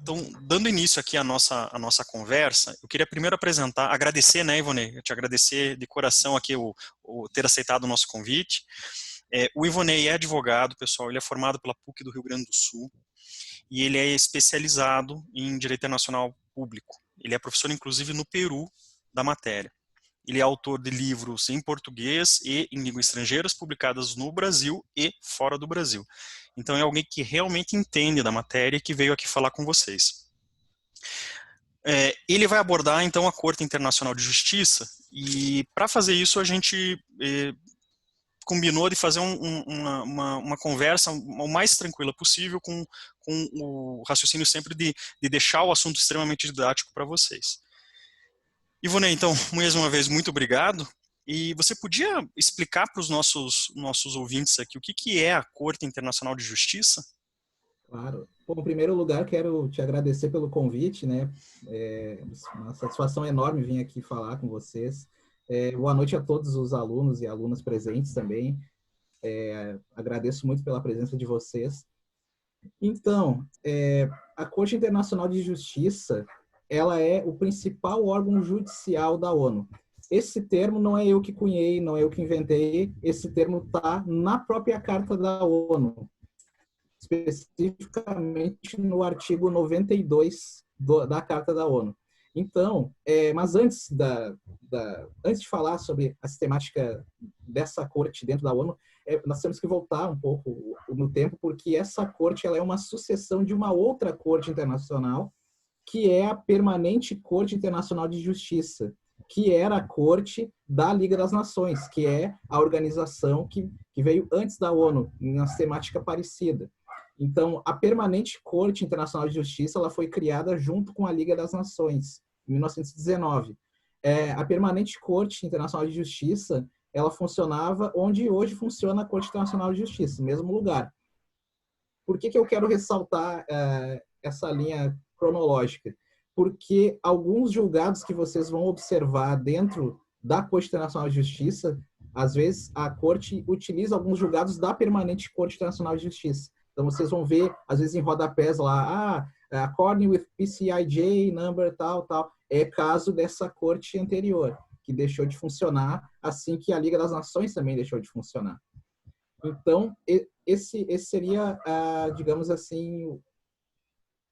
Então, dando início aqui à nossa conversa, eu queria primeiro agradecer, né, Ivonei? Eu te agradecer de coração aqui o ter aceitado o nosso convite. O Ivonei é advogado, pessoal, ele é formado pela PUC do Rio Grande do Sul e ele é especializado em Direito Internacional Público. Ele é professor, inclusive, no Peru da matéria. Ele é autor de livros em português e em línguas estrangeiras publicadas no Brasil e fora do Brasil. Então é alguém que realmente entende da matéria e que veio aqui falar com vocês. Ele vai abordar então a Corte Internacional de Justiça e para fazer isso a gente combinou de fazer uma conversa o mais tranquila possível com o raciocínio sempre de deixar o assunto extremamente didático para vocês. Ivonei, então, mais uma vez, muito obrigado. E você podia explicar para os nossos ouvintes aqui o que é a Corte Internacional de Justiça? Claro. Bom, em primeiro lugar, quero te agradecer pelo convite, né? É uma satisfação enorme vir aqui falar com vocês. Boa noite a todos os alunos e alunas presentes também. Agradeço muito pela presença de vocês. Então, a Corte Internacional de Justiça, ela é o principal órgão judicial da ONU. Esse termo não é eu que cunhei, não é eu que inventei, esse termo está na própria Carta da ONU, especificamente no artigo 92 da Carta da ONU. Então, mas antes de falar sobre a sistemática dessa corte dentro da ONU, nós temos que voltar um pouco no tempo, porque essa corte ela é uma sucessão de uma outra corte internacional, que é a Permanente Corte Internacional de Justiça, que era a corte da Liga das Nações, que é a organização que veio antes da ONU, em uma sistemática parecida. Então, a Permanente Corte Internacional de Justiça ela foi criada junto com a Liga das Nações, em 1919. A Permanente Corte Internacional de Justiça ela funcionava onde hoje funciona a Corte Internacional de Justiça, mesmo lugar. Por que eu quero ressaltar essa linha cronológica? Porque alguns julgados que vocês vão observar dentro da Corte Internacional de Justiça, às vezes a Corte utiliza alguns julgados da Permanente Corte Internacional de Justiça. Então, vocês vão ver, às vezes, em rodapés lá, according with PCIJ, number, tal. É caso dessa corte anterior, que deixou de funcionar, assim que a Liga das Nações também deixou de funcionar. Então, esse seria, digamos assim,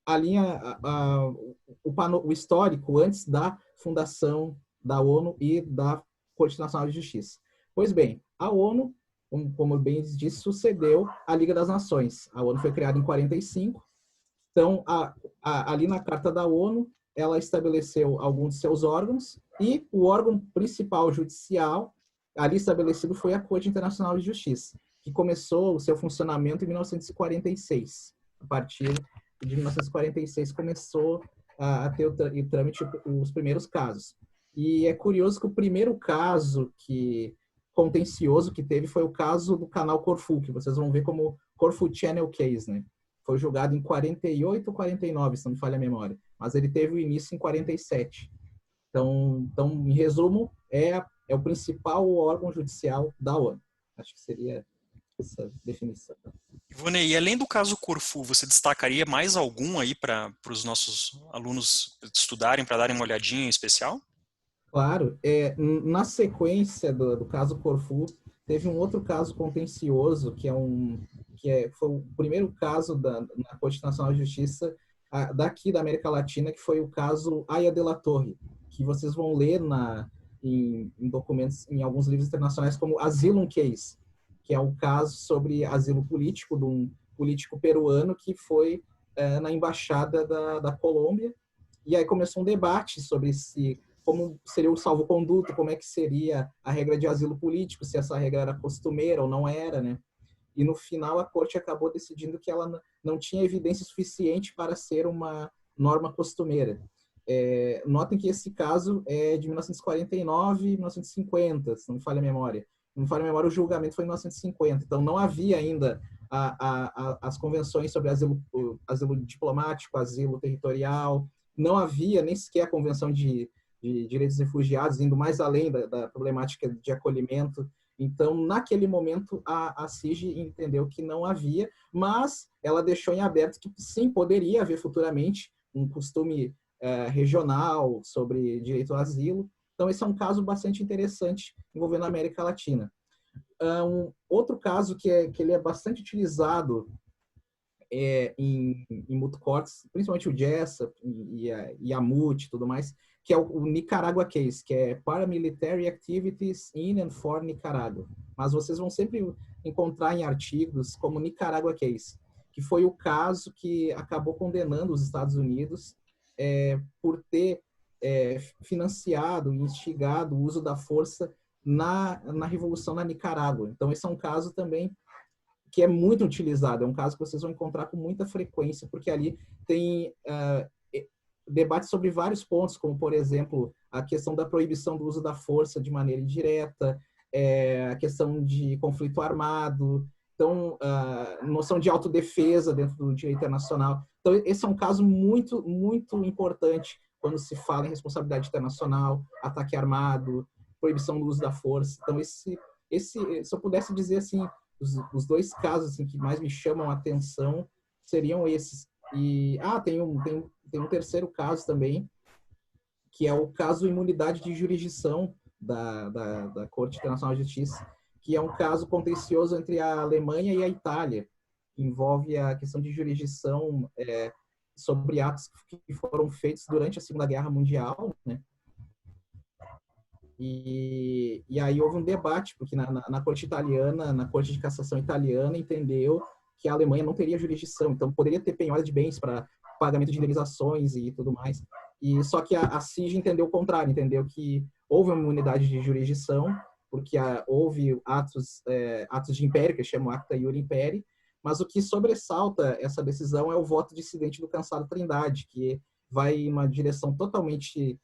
a linha, o histórico antes da fundação da ONU e da Corte Internacional de Justiça. Pois bem, a ONU, como bem disse, sucedeu a Liga das Nações. A ONU foi criada em 1945. Então, ali na Carta da ONU, ela estabeleceu alguns de seus órgãos e o órgão principal judicial ali estabelecido foi a Corte Internacional de Justiça, que começou o seu funcionamento em 1946. A partir de 1946 começou a ter o trâmite, os primeiros casos. E é curioso que o primeiro caso contencioso que teve foi o caso do canal Corfu, que vocês vão ver como Corfu Channel Case, né? Foi julgado em 48 ou 49, se não me falha a memória, mas ele teve o início em 47. Então em resumo, é o principal órgão judicial da ONU. Acho que seria essa definição. Ivonei, e além do caso Corfu, você destacaria mais algum aí para os nossos alunos estudarem, para darem uma olhadinha em especial? Claro. Na sequência do caso Corfu, teve um outro caso contencioso, foi o primeiro caso na Corte Nacional de Justiça daqui da América Latina, que foi o caso Aya de la Torre, que vocês vão ler em documentos, em alguns livros internacionais, como Asylum Case, que é um caso sobre asilo político de um político peruano que foi na embaixada da Colômbia, e aí começou um debate sobre como seria o salvo-conduto, como é que seria a regra de asilo político, se essa regra era costumeira ou não era, né? E no final a corte acabou decidindo que ela não tinha evidência suficiente para ser uma norma costumeira. Notem que esse caso é de 1949 e 1950, se não me falha a memória. Não me falha a memória, o julgamento foi em 1950, então não havia ainda as convenções sobre asilo diplomático, asilo territorial, não havia nem sequer a convenção de direitos dos refugiados, indo mais além da problemática de acolhimento. Então, naquele momento, a CIG entendeu que não havia, mas ela deixou em aberto que sim, poderia haver futuramente, um costume regional sobre direito ao asilo. Então, esse é um caso bastante interessante envolvendo a América Latina. Outro caso que ele é bastante utilizado em Moot Courts, principalmente o Jessup e a Moot e tudo mais, que é o Nicaragua Case, que é Paramilitary Activities in and for Nicaragua. Mas vocês vão sempre encontrar em artigos como Nicaragua Case, que foi o caso que acabou condenando os Estados Unidos por ter financiado e instigado o uso da força na Revolução na Nicarágua. Então, esse é um caso também que é muito utilizado, é um caso que vocês vão encontrar com muita frequência, porque ali tem debates sobre vários pontos, como, por exemplo, a questão da proibição do uso da força de maneira indireta, a questão de conflito armado, então, noção de autodefesa dentro do direito internacional. Então, esse é um caso muito, muito importante quando se fala em responsabilidade internacional, ataque armado, proibição do uso da força. Então, se eu pudesse dizer assim, os dois casos assim, que mais me chamam a atenção seriam esses. E tem um terceiro caso também, que é o caso imunidade de jurisdição da Corte Internacional de Justiça, que é um caso contencioso entre a Alemanha e a Itália, que envolve a questão de jurisdição sobre atos que foram feitos durante a Segunda Guerra Mundial, né? E aí houve um debate, porque na corte italiana, na corte de cassação italiana, entendeu que a Alemanha não teria jurisdição, então poderia ter penhora de bens para pagamento de indenizações e tudo mais. E só que a CIJ entendeu o contrário, entendeu que houve uma imunidade de jurisdição, porque houve atos de império, que chamam Acta Iure Imperi, mas o que sobressalta essa decisão é o voto dissidente do Cansado Trindade, que vai em uma direção totalmente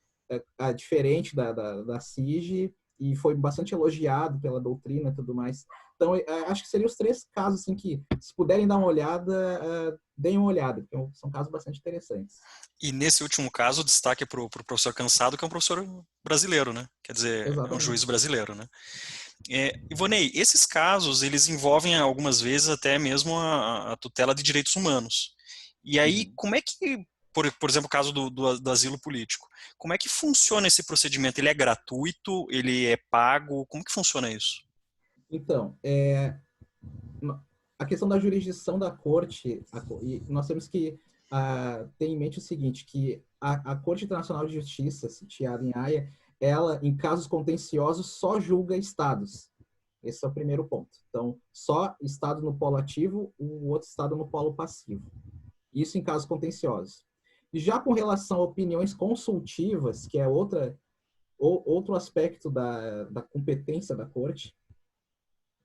diferente da CIJ e foi bastante elogiado pela doutrina e tudo mais. Então, acho que seriam os três casos assim, que, se puderem dar uma olhada, deem uma olhada, porque são casos bastante interessantes. E nesse último caso, o destaque é para o professor Cansado, que é um professor brasileiro, né? Quer dizer, Exatamente. é um juiz brasileiro, né? Ivonei, esses casos, eles envolvem algumas vezes até mesmo a tutela de direitos humanos. E aí, como é que, por exemplo, o caso do asilo político, como é que funciona esse procedimento? Ele é gratuito? Ele é pago? Como que funciona isso? Então, a questão da jurisdição da corte, nós temos que ter em mente o seguinte, que a Corte Internacional de Justiça, sitiada em Haia, ela, em casos contenciosos, só julga estados. Esse é o primeiro ponto. Então, só estado no polo ativo, o outro estado no polo passivo. Isso em casos contenciosos. E já com relação a opiniões consultivas, que é outro aspecto da competência da corte,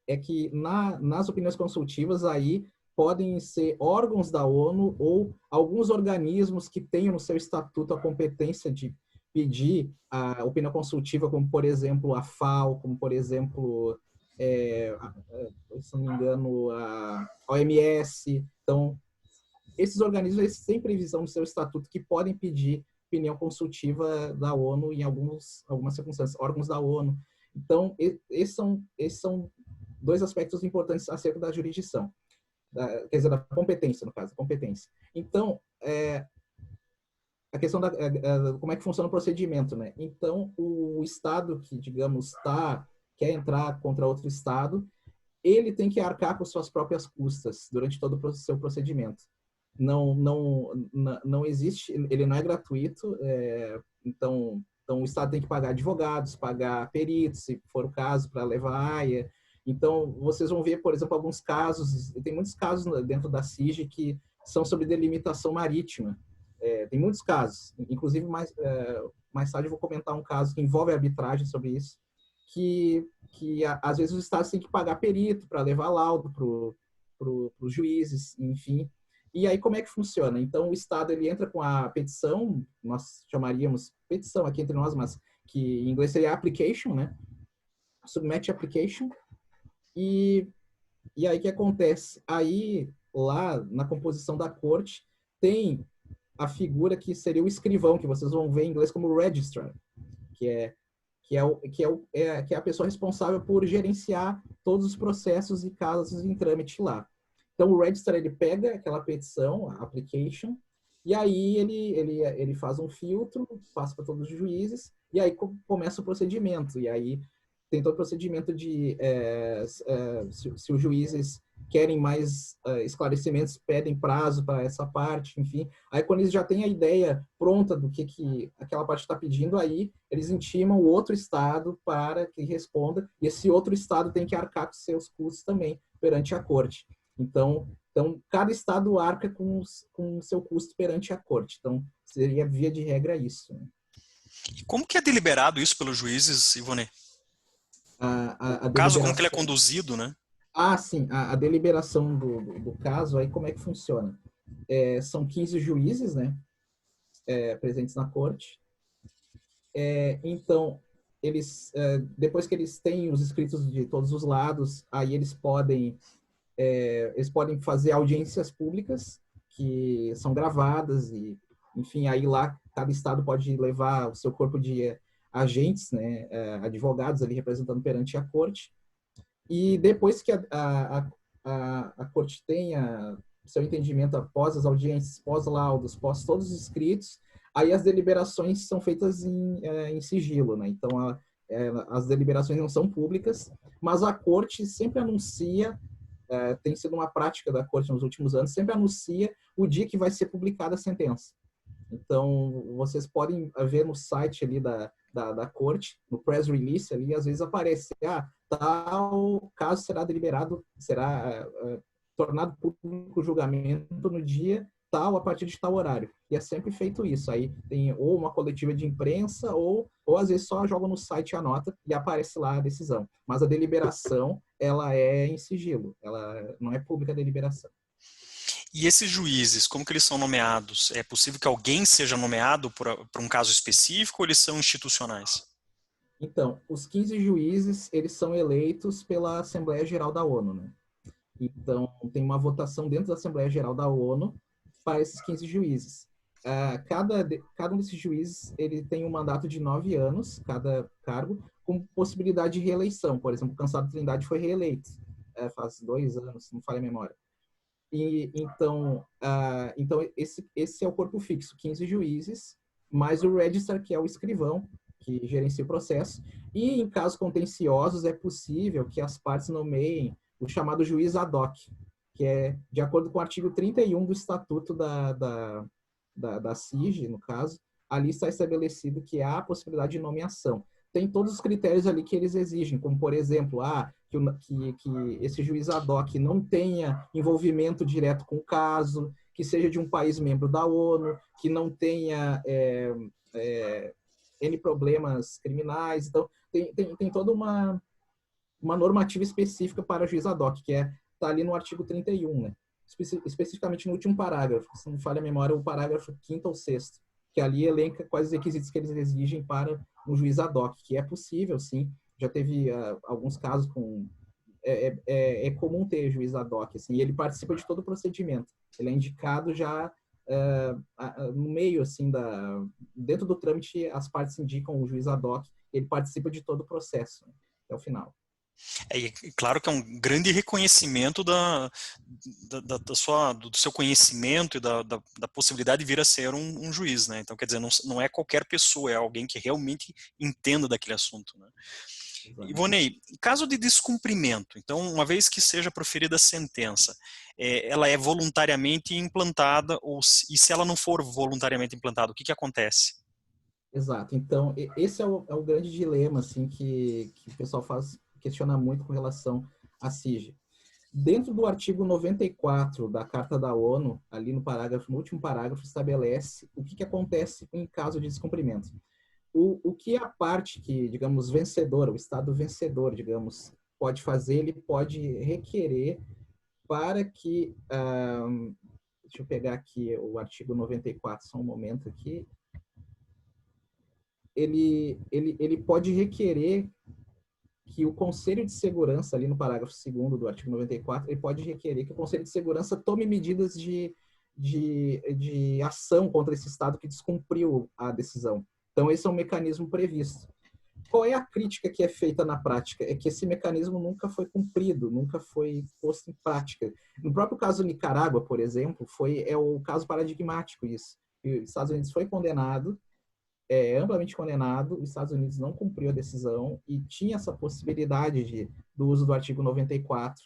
é que nas opiniões consultivas aí podem ser órgãos da ONU ou alguns organismos que tenham no seu estatuto a competência de pedir a opinião consultiva, como, por exemplo, a FAO, como, por exemplo, se não me engano, a OMS. Então, esses organismos eles têm previsão no seu estatuto que podem pedir opinião consultiva da ONU em algumas circunstâncias, órgãos da ONU. Então, esses são dois aspectos importantes acerca da jurisdição, quer dizer, da competência, no caso, competência. Então, a questão como é que funciona o procedimento, né? Então, o Estado que, digamos, quer entrar contra outro Estado, ele tem que arcar com suas próprias custas durante todo o seu procedimento. Não existe, ele não é gratuito, então o Estado tem que pagar advogados, pagar peritos, se for o caso, para levar a AIA. Então, vocês vão ver, por exemplo, alguns casos, tem muitos casos dentro da CIJ que são sobre delimitação marítima. Tem muitos casos, inclusive mais tarde eu vou comentar um caso que envolve arbitragem sobre isso, que às vezes os estados têm que pagar perito para levar laudo para os juízes, enfim. E aí como é que funciona? Então o Estado ele entra com a petição, nós chamaríamos petição aqui entre nós, mas que em inglês seria application, né? Submete application. E aí o que acontece? Aí lá na composição da corte tem a figura que seria o escrivão, que vocês vão ver em inglês como registrar, que é a pessoa responsável por gerenciar todos os processos e casos em trâmite lá. Então, o registrar, ele pega aquela petição, a application, E aí ele faz um filtro, passa para todos os juízes, e aí começa o procedimento. E aí tem todo o procedimento de se os juízes querem mais esclarecimentos, pedem prazo para essa parte, enfim. Aí quando eles já têm a ideia pronta do que aquela parte está pedindo, aí eles intimam o outro estado para que responda, e esse outro estado tem que arcar com seus custos também perante a corte. Então cada estado arca com o seu custo perante a corte. Então, seria via de regra isso. Né? E como que é deliberado isso pelos juízes, Ivone? A O caso, como que ele é deliberação... conduzido, né? Sim, a deliberação do caso, aí como é que funciona? São 15 juízes, né, presentes na corte. Então, depois que eles têm os escritos de todos os lados, aí eles podem fazer audiências públicas, que são gravadas, e, enfim, aí lá cada estado pode levar o seu corpo de agentes, né, advogados ali representando perante a corte. E depois que a corte tenha seu entendimento após as audiências, pós-laudos, pós todos os escritos, aí as deliberações são feitas em sigilo, né? Então, as deliberações não são públicas, mas a corte sempre anuncia, tem sido uma prática da corte nos últimos anos, sempre anuncia o dia que vai ser publicada a sentença. Então, vocês podem ver no site ali da corte, no press release ali, às vezes aparece, tal caso será deliberado, será tornado público o julgamento no dia tal, a partir de tal horário. E é sempre feito isso. Aí tem ou uma coletiva de imprensa, ou às vezes só jogam no site a nota e aparece lá a decisão. Mas a deliberação, ela é em sigilo, ela não é pública a deliberação. E esses juízes, como que eles são nomeados? É possível que alguém seja nomeado por um caso específico ou eles são institucionais? Então, os 15 juízes, eles são eleitos pela Assembleia Geral da ONU, né? Então, tem uma votação dentro da Assembleia Geral da ONU para esses 15 juízes. Cada um desses juízes, ele tem um mandato de 9 anos, cada cargo, com possibilidade de reeleição. Por exemplo, o Cansado Trindade foi reeleito faz 2 anos, se não falha a memória. Então esse é o corpo fixo, 15 juízes, mais o registrar, que é o escrivão, que gerencia o processo. E em casos contenciosos, é possível que as partes nomeiem o chamado juiz ad hoc, que é de acordo com o artigo 31 do Estatuto da CIG, no caso, ali está estabelecido que há a possibilidade de nomeação. Tem todos os critérios ali que eles exigem, como, por exemplo, que esse juiz ad hoc não tenha envolvimento direto com o caso, que seja de um país membro da ONU, que não tenha N problemas criminais. Então, tem toda uma normativa específica para juiz ad hoc, que está ali no artigo 31, né? Especificamente no último parágrafo, se não falha a memória, o parágrafo 5º ou 6º, que ali elenca quais os requisitos que eles exigem para um juiz ad hoc, que é possível, sim. Já teve alguns casos com... É comum ter juiz ad hoc, assim, e ele participa de todo o procedimento. Ele é indicado já no meio, assim, dentro do trâmite, as partes indicam o juiz ad hoc, ele participa de todo o processo, né, até o final. Claro que é um grande reconhecimento do seu conhecimento e da possibilidade de vir a ser um juiz, né? Então, quer dizer, não é qualquer pessoa, é alguém que realmente entenda daquele assunto, né? Ivonei, em caso de descumprimento, então, uma vez que seja proferida a sentença, ela é voluntariamente implantada, e se ela não for voluntariamente implantada, o que acontece? Exato. Então, esse é o grande dilema, assim, que o pessoal questiona muito com relação à CIG. Dentro do artigo 94 da Carta da ONU, ali no último parágrafo, estabelece o que acontece em caso de descumprimento. O que a parte que, digamos, vencedora, o Estado vencedor, digamos, pode fazer, ele pode requerer para que... deixa eu pegar aqui o artigo 94, só um momento aqui. Ele pode requerer que o Conselho de Segurança, ali no parágrafo 2º do artigo 94, ele pode requerer que o Conselho de Segurança tome medidas de ação contra esse Estado que descumpriu a decisão. Então, esse é um mecanismo previsto. qual é a crítica que é feita na prática? É que esse mecanismo nunca foi cumprido, nunca foi posto em prática. No próprio caso Nicarágua, por exemplo, é o caso paradigmático isso. E os Estados Unidos foi condenado, amplamente condenado, os Estados Unidos não cumpriu a decisão e tinha essa possibilidade do uso do artigo 94.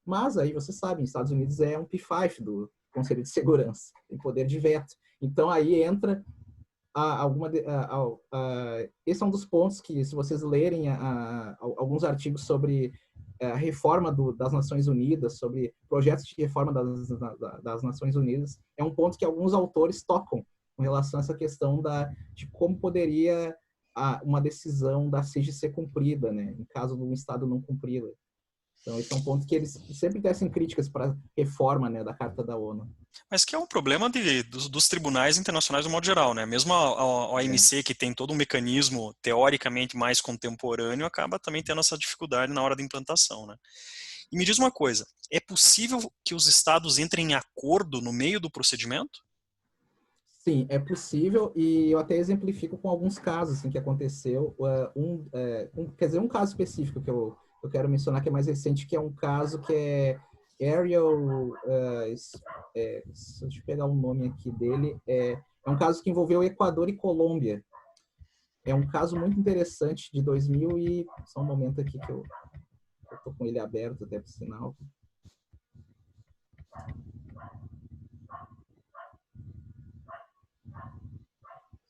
Mas aí você sabe, os Estados Unidos é um P5 do Conselho de Segurança, tem poder de veto. Então aí entra esse é um dos pontos que, se vocês lerem alguns artigos sobre a reforma das Nações Unidas, sobre projetos de reforma das Nações Unidas, é um ponto que alguns autores tocam com relação a essa questão de como poderia uma decisão da CIG ser cumprida, né, em caso de um Estado não cumpri-la. Então, esse é um ponto que eles sempre tecem críticas para a reforma, né, da Carta da ONU. Mas que é um problema dos tribunais internacionais no modo geral, né? Mesmo a OMC, que tem todo um mecanismo teoricamente mais contemporâneo, acaba também tendo essa dificuldade na hora da implantação, né? E me diz uma coisa, é possível que os estados entrem em acordo no meio do procedimento? Sim, é possível, e eu até exemplifico com alguns casos assim, que aconteceu. Quer dizer, um caso específico que eu quero mencionar, que é mais recente, que é um caso que é deixa eu pegar o nome aqui dele, é um caso que envolveu Equador e Colômbia. É um caso muito interessante de 2000 e... Só um momento aqui que eu tô com ele aberto até por sinal.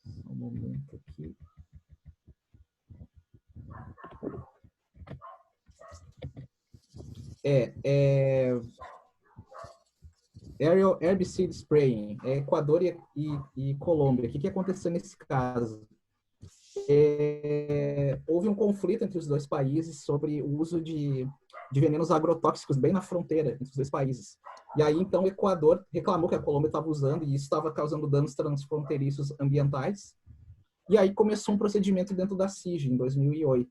Só um momento aqui. Aerial Herbicide Spraying, Equador e Colômbia. O que aconteceu nesse caso? Houve um conflito entre os dois países sobre o uso de venenos agrotóxicos bem na fronteira entre os dois países. E aí, então, o Equador reclamou que a Colômbia estava usando e isso estava causando danos transfronteiriços ambientais. E aí começou um procedimento dentro da CIG, em 2008.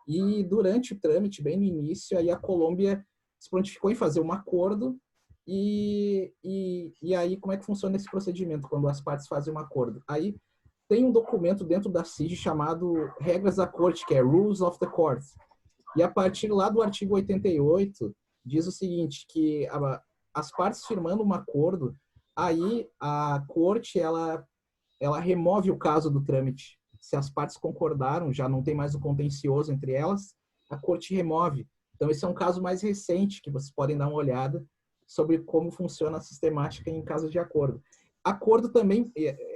E durante o trâmite, bem no início, aí a Colômbia se prontificou em fazer um acordo. E aí, como é que funciona esse procedimento quando as partes fazem um acordo? Aí tem um documento dentro da CIG chamado Regras da Corte, que é Rules of the Court. E a partir lá do artigo 88, diz o seguinte, que as partes firmando um acordo, aí a Corte, ela remove o caso do trâmite. Se as partes concordaram, já não tem mais o contencioso entre elas, a Corte remove. Então, esse é um caso mais recente, que vocês podem dar uma olhada sobre como funciona a sistemática em casos de acordo. Acordo também,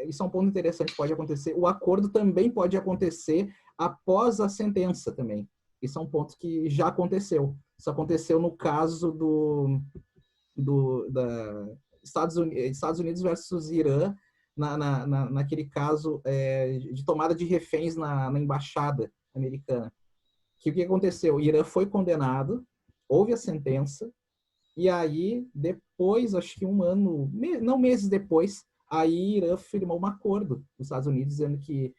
isso é um ponto interessante, pode acontecer, o acordo também pode acontecer após a sentença também. Isso é um ponto que já aconteceu. Isso aconteceu no caso da Estados Unidos versus Irã, naquele caso de tomada de reféns na embaixada americana. O que aconteceu? O Irã foi condenado, houve a sentença, e aí, depois, acho que um ano, não meses depois, aí Irã firmou um acordo com os Estados Unidos dizendo que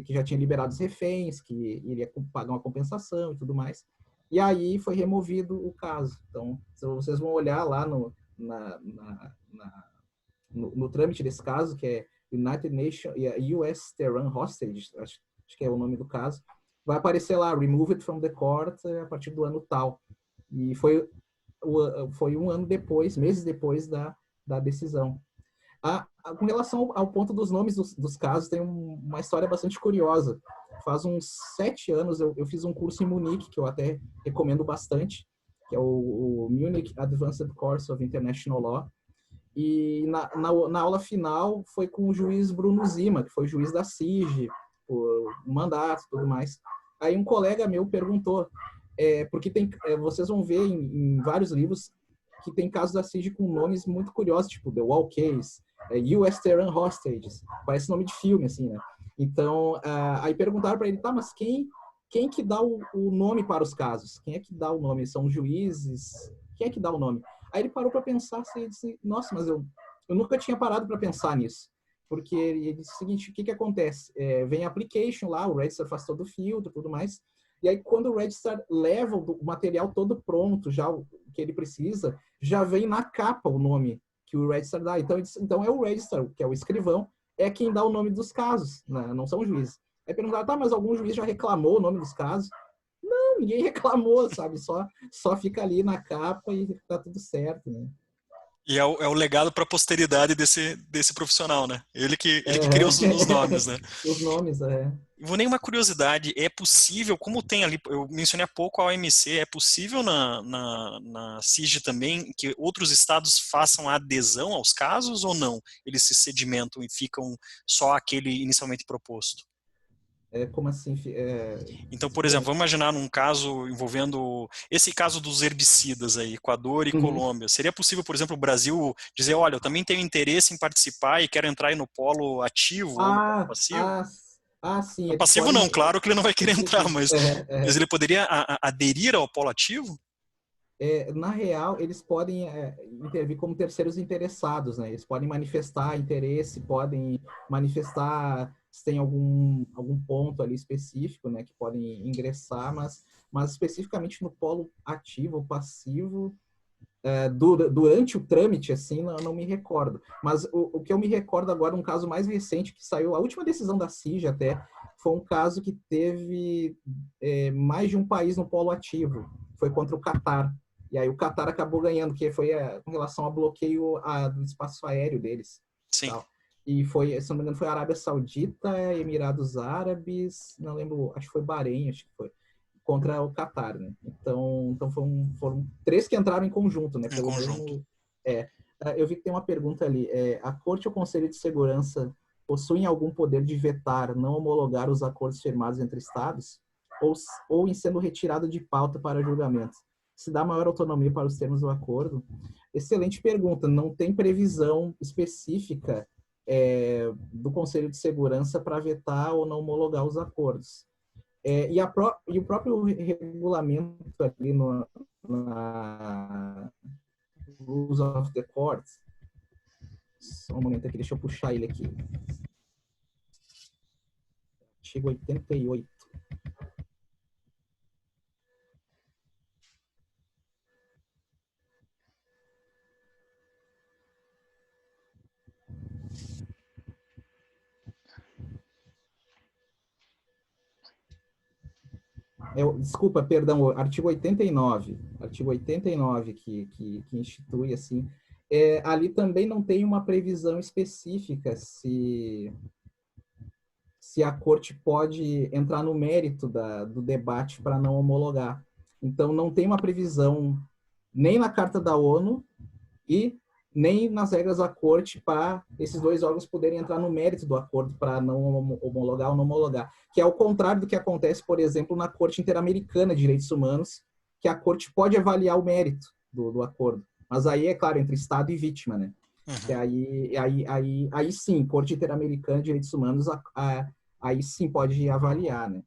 já tinha liberado os reféns, que iria pagar uma compensação e tudo mais. E aí foi removido o caso. Então, vocês vão olhar lá no trâmite desse caso, que é United Nations e US Tehran Hostage, acho que é o nome do caso, vai aparecer lá, Removed from the Court, a partir do ano tal. E foi um ano depois, meses depois da decisão. Com relação ao ponto dos nomes dos casos, tem uma história bastante curiosa. Faz uns 7 anos eu fiz um curso em Munique, que eu até recomendo bastante, que é o Munich Advanced Course of International Law. E na aula final foi com o juiz Bruno Zima, que foi juiz da CIG, por mandato e tudo mais. Aí um colega meu perguntou, porque vocês vão ver em vários livros que tem casos da CIG com nomes muito curiosos, tipo The Wall Case, US Tehran Hostages, parece nome de filme, assim, né? Então, aí perguntaram para ele, tá, mas quem que dá o nome para os casos? Quem é que dá o nome? São juízes? Quem é que dá o nome? Aí ele parou para pensar assim, e disse, nossa, mas eu nunca tinha parado para pensar nisso. Porque ele disse o seguinte, o que acontece? Vem a application lá, o Registrar faz todo o filtro, tudo mais, e aí quando o Registrar leva o material todo pronto, já o que ele precisa, já vem na capa o nome que o Registrar dá. Então é o Registrar, que é o escrivão, é quem dá o nome dos casos, né? Não são juízes. Aí perguntaram, tá, mas algum juiz já reclamou o nome dos casos? Não, ninguém reclamou, sabe? Só fica ali na capa e tá tudo certo, né? E é o legado para a posteridade desse profissional, né? Ele que criou os nomes, Uhum. né? Os nomes, é. Vou nem uma curiosidade, é possível, como tem ali, eu mencionei há pouco a OMC, é possível na CIG também que outros estados façam a adesão aos casos ou não? Eles se sedimentam e ficam só aquele inicialmente proposto? Como assim? Então, por exemplo, vamos imaginar um caso envolvendo esse caso dos herbicidas aí, Equador e Uhum. Colômbia. Seria possível, por exemplo, o Brasil dizer, olha, eu também tenho interesse em participar e quero entrar aí no polo ativo ou no polo Ah, passivo? ah, sim, No eles passivo podem. não, claro que ele não vai querer Sim, entrar, sim. mas ele poderia aderir ao polo ativo? Na real, eles podem intervir como terceiros interessados, né? Eles podem manifestar interesse, podem manifestar se tem algum ponto ali específico, né, que podem ingressar, mas especificamente no polo ativo ou passivo, durante o trâmite, assim, não me recordo. Mas o que eu me recordo agora, um caso mais recente que saiu, a última decisão da CIG até, foi um caso que teve mais de um país no polo ativo. Foi contra o Catar. E aí o Catar acabou ganhando, que foi com relação ao bloqueio do espaço aéreo deles. Sim. Tal. E foi, se não me engano, foi a Arábia Saudita, Emirados Árabes, não lembro, acho que foi Bahrein, acho que foi contra o Catar, né? Então foram três que entraram em conjunto, né? Em Pelo conjunto. mesmo. Eu vi que tem uma pergunta ali. A Corte ou o Conselho de Segurança possuem algum poder de vetar, não homologar os acordos firmados entre Estados? Ou em sendo retirado de pauta para julgamento? Se dá maior autonomia para os termos do acordo? Excelente pergunta. Não tem previsão específica do Conselho de Segurança para vetar ou não homologar os acordos. E o próprio regulamento ali na Rules of the Court, só um momento aqui, deixa eu puxar ele aqui. Artigo 88. Desculpa, perdão, artigo 89. Artigo 89 que institui assim. Ali também não tem uma previsão específica se a corte pode entrar no mérito do debate para não homologar. Então, não tem uma previsão nem na Carta da ONU e nem nas regras da corte para esses dois órgãos poderem entrar no mérito do acordo para não homologar ou não homologar, que é o contrário do que acontece, por exemplo, na Corte Interamericana de Direitos Humanos, que a corte pode avaliar o mérito do acordo. Mas aí, é claro, entre Estado e vítima, né? Que Uhum. aí sim, Corte Interamericana de Direitos Humanos, aí sim pode avaliar, né?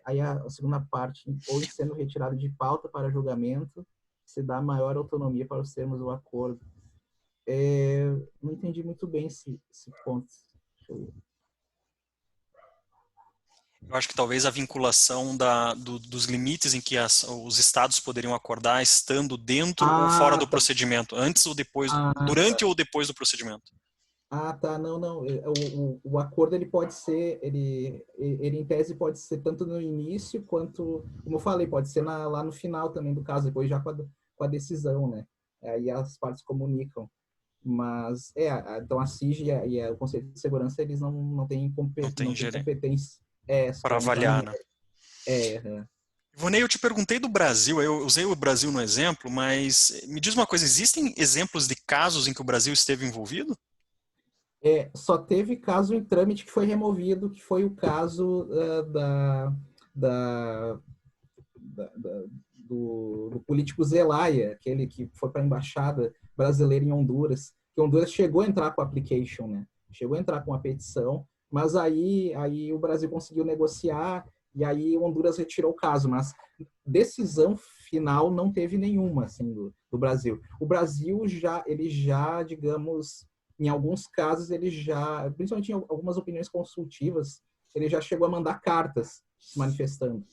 Aí a segunda parte, ou sendo retirado de pauta para julgamento, se dá maior autonomia para os termos do acordo. Não entendi muito bem esse ponto. Deixa eu ver. Eu acho que talvez a vinculação dos limites em que os estados poderiam acordar estando dentro ou fora do Tá. procedimento, antes ou depois, Tá. durante ou depois do procedimento. Tá. Não, não. O acordo ele pode ser, ele em tese pode ser tanto no início quanto, como eu falei, pode ser lá no final também do caso, depois já com a decisão, né? Aí as partes comunicam. Mas, então a CIG e o Conselho de Segurança, eles não têm, Não não tem têm gerente competência para para entrar no avaliar, né? mérito. É, é. Ivonei, eu te perguntei do Brasil, eu usei o Brasil no exemplo, mas me diz uma coisa, existem exemplos de casos em que o Brasil esteve envolvido? Só teve caso em trâmite que foi removido, que foi o caso da, do político Zelaya, aquele que foi para a embaixada brasileira em Honduras, que Honduras chegou a entrar com a application, né? Chegou a entrar com a petição, mas aí o Brasil conseguiu negociar e aí Honduras retirou o caso, mas decisão final não teve nenhuma assim do Brasil. O Brasil ele já, digamos, em alguns casos ele já, principalmente em algumas opiniões consultivas, ele já chegou a mandar cartas se manifestando.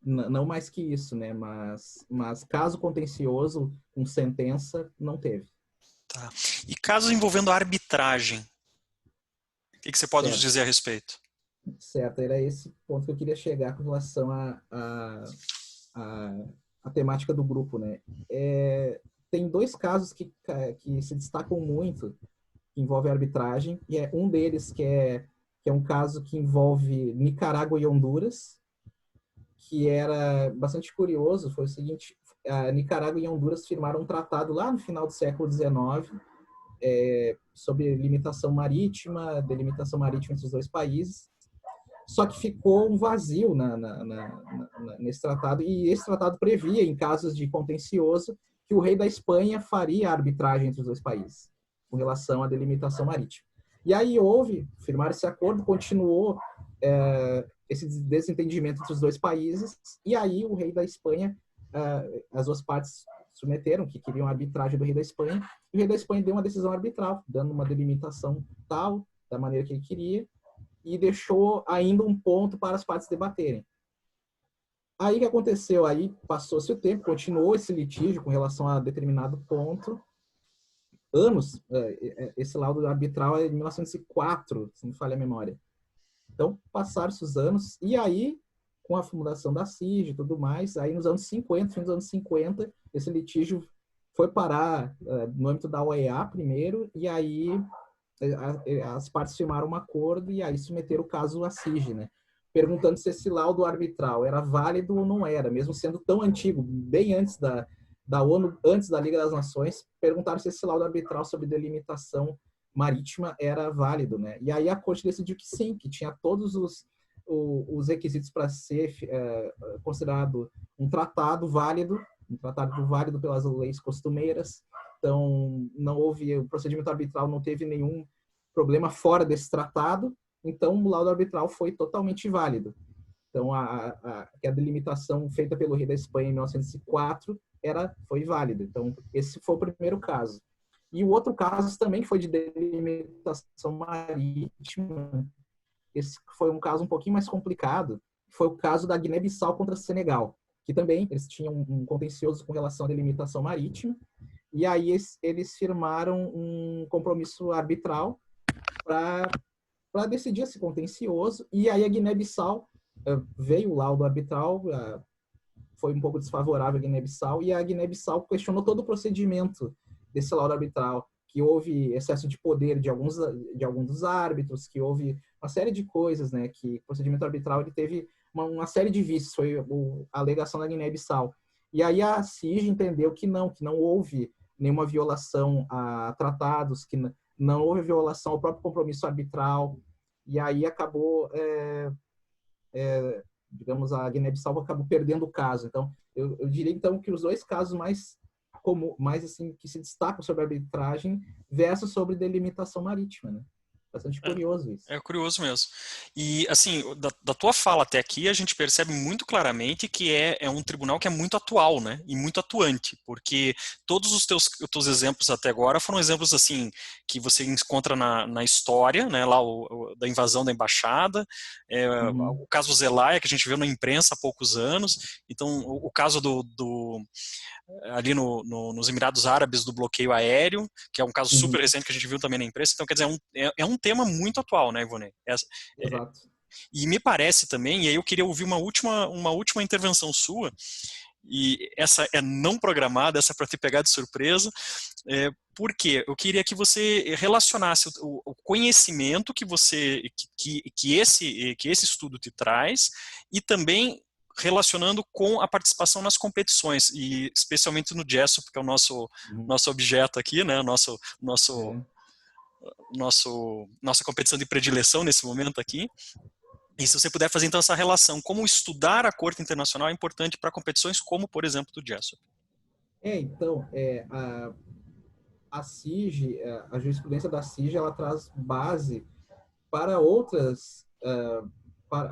Não mais que isso, né? Mas caso contencioso com sentença, não teve. Tá. E casos envolvendo arbitragem? O que você pode nos Certo, dizer a respeito? certo. Era esse ponto que eu queria chegar com relação a temática do grupo, né? Tem dois casos que se destacam muito, que envolvem arbitragem, e é um deles que é um caso que envolve Nicarágua e Honduras, que era bastante curioso. Foi o seguinte: a Nicarágua e Honduras firmaram um tratado lá no final do século XIX, sobre delimitação marítima entre os dois países. Só que ficou um vazio nesse tratado, e esse tratado previa, em casos de contencioso, que o rei da Espanha faria a arbitragem entre os dois países, com relação à delimitação marítima. E aí firmaram esse acordo, continuou esse desentendimento entre os dois países, e aí o rei da Espanha, as duas partes submeteram que queriam a arbitragem do rei da Espanha, e o rei da Espanha deu uma decisão arbitral, dando uma delimitação tal, da maneira que ele queria, e deixou ainda um ponto para as partes debaterem. Aí o que aconteceu? Aí passou-se o tempo, continuou esse litígio com relação a determinado ponto. Anos, esse laudo arbitral é de 1904, se não me falha a memória. Então, passaram-se os anos, e aí, com a fundação da CIG e tudo mais, aí nos anos 50, fim dos anos 50, esse litígio foi parar no âmbito da OEA primeiro, e aí as partes firmaram um acordo e aí submeteram o caso à CIG, né? Perguntando se esse laudo arbitral era válido ou não era, mesmo sendo tão antigo, bem antes da ONU, antes da Liga das Nações, perguntaram se esse laudo arbitral sobre delimitação marítima era válido, né? E aí a Corte decidiu que sim, que tinha todos os requisitos para ser considerado um tratado válido pelas leis costumeiras. Então, não houve, o procedimento arbitral não teve nenhum problema fora desse tratado, então o laudo arbitral foi totalmente válido. Então, a delimitação feita pelo rei da Espanha em 1904 foi válida. Então, esse foi o primeiro caso. E o outro caso também que foi de delimitação marítima, esse foi um caso um pouquinho mais complicado, foi o caso da Guiné-Bissau contra Senegal, que também eles tinham um contencioso com relação à delimitação marítima, e aí eles firmaram um compromisso arbitral para decidir esse contencioso, e aí a Guiné-Bissau veio o laudo arbitral, foi um pouco desfavorável a Guiné-Bissau, e a Guiné-Bissau questionou todo o procedimento desse laudo arbitral, que houve excesso de poder de alguns dos árbitros, que houve uma série de coisas, né, que o procedimento arbitral ele teve uma série de vícios, foi a alegação da Guiné-Bissau. E aí a CIG entendeu que não houve nenhuma violação a tratados, que não houve violação ao próprio compromisso arbitral, e aí acabou, digamos, a Guiné-Bissau acabou perdendo o caso. Então, eu diria então que os dois casos mais assim, que se destacam sobre a arbitragem versus sobre delimitação marítima, né? Bastante curioso isso. É curioso mesmo. E, assim, da tua fala até aqui, a gente percebe muito claramente que é um tribunal que é muito atual, né? E muito atuante, porque todos os teus exemplos até agora foram exemplos, assim, que você encontra na história, né? Lá da invasão da embaixada, o caso Zelaya, que a gente viu na imprensa há poucos anos. Então, o caso ali nos Emirados Árabes do bloqueio aéreo, que é um caso super recente que a gente viu também na imprensa. Então, quer dizer, é um tema muito atual, né, Ivone? Exato. E me parece também, e aí eu queria ouvir uma última intervenção sua, e essa é não programada, essa é para te pegar de surpresa, porque eu queria que você relacionasse o conhecimento que esse estudo te traz, e também relacionando com a participação nas competições, e especialmente no Jessup, que é o nosso objeto aqui, né, nossa competição de predileção nesse momento aqui. E se você puder fazer então essa relação, como estudar a Corte Internacional é importante para competições como, por exemplo, do Jessup. Então, a CIG, a jurisprudência da CIG, ela traz base para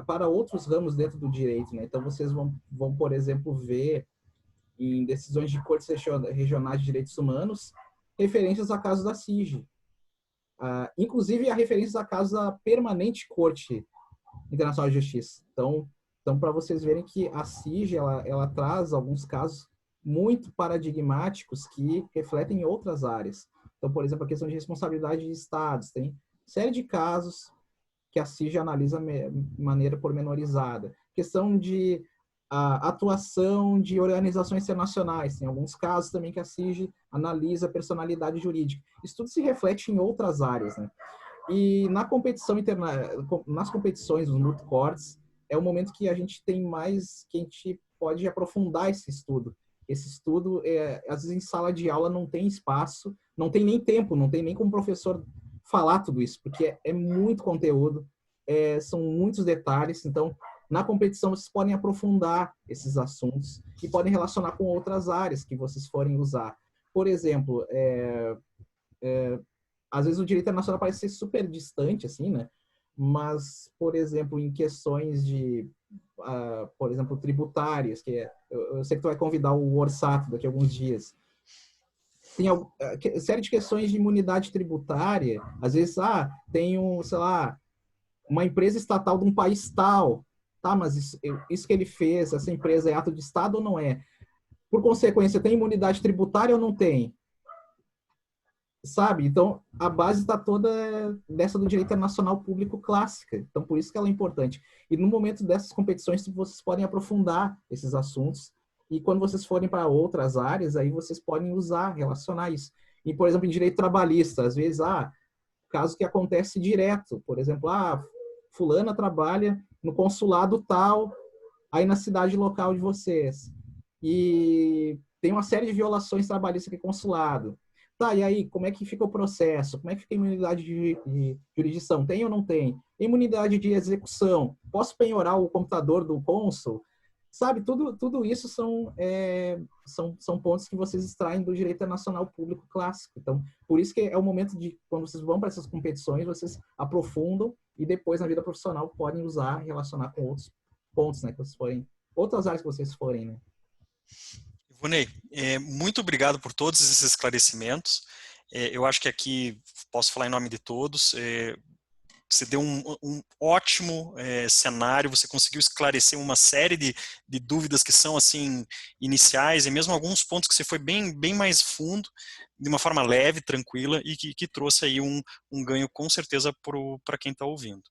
para outros ramos dentro do direito, né? Então, vocês vão, por exemplo, ver em decisões de cortes regionais de direitos humanos referências a casos da CIG. Inclusive, há referências a casos da permanente Corte Internacional de Justiça. Então para vocês verem que a CIG, ela traz alguns casos muito paradigmáticos que refletem outras áreas. Então, por exemplo, a questão de responsabilidade de estados. Tem série de casos que a CIG analisa de maneira pormenorizada. Questão de atuação de organizações internacionais. Tem alguns casos também que a CIG analisa a personalidade jurídica. Isso tudo se reflete em outras áreas, né? E na competição nas competições, os moot courts, é o momento que a gente tem mais, que a gente pode aprofundar esse estudo. Esse estudo, às vezes em sala de aula não tem espaço, não tem nem tempo, não tem nem como o professor falar tudo isso, porque é muito conteúdo, são muitos detalhes. Então, na competição, vocês podem aprofundar esses assuntos e podem relacionar com outras áreas que vocês forem usar. Por exemplo, às vezes o direito internacional parece ser super distante, assim, né? Mas, por exemplo, em questões de, por exemplo, tributárias, eu sei que tu vai convidar o Orsato daqui a alguns dias. Tem série de questões de imunidade tributária. Às vezes, tem sei lá, uma empresa estatal de um país tal. Tá, mas isso que ele fez, essa empresa é ato de Estado ou não é? Por consequência, tem imunidade tributária ou não tem? Sabe? Então, a base está toda dessa do direito internacional público clássica. Então, por isso que ela é importante. E no momento dessas competições, vocês podem aprofundar esses assuntos. E quando vocês forem para outras áreas, aí vocês podem usar, relacionar isso. E, por exemplo, em direito trabalhista, às vezes, caso que acontece direto. Por exemplo, fulana trabalha no consulado tal, aí na cidade local de vocês. E tem uma série de violações trabalhistas aqui consulado. Tá, e aí, como é que fica o processo? Como é que fica a imunidade de jurisdição? Tem ou não tem? Imunidade de execução. Posso penhorar o computador do cônsul? Sabe, tudo isso são pontos que vocês extraem do direito internacional público clássico. Então, por isso que é o momento de, quando vocês vão para essas competições, vocês aprofundam e depois, na vida profissional, podem usar, relacionar com outros pontos, né, que vocês forem, outras áreas que vocês forem, né. Ivonei, muito obrigado por todos esses esclarecimentos. Eu acho que aqui posso falar em nome de todos. Você deu um ótimo cenário, você conseguiu esclarecer uma série de dúvidas que são assim iniciais e mesmo alguns pontos que você foi bem mais fundo, de uma forma leve, tranquila e que trouxe aí um ganho com certeza para quem está ouvindo.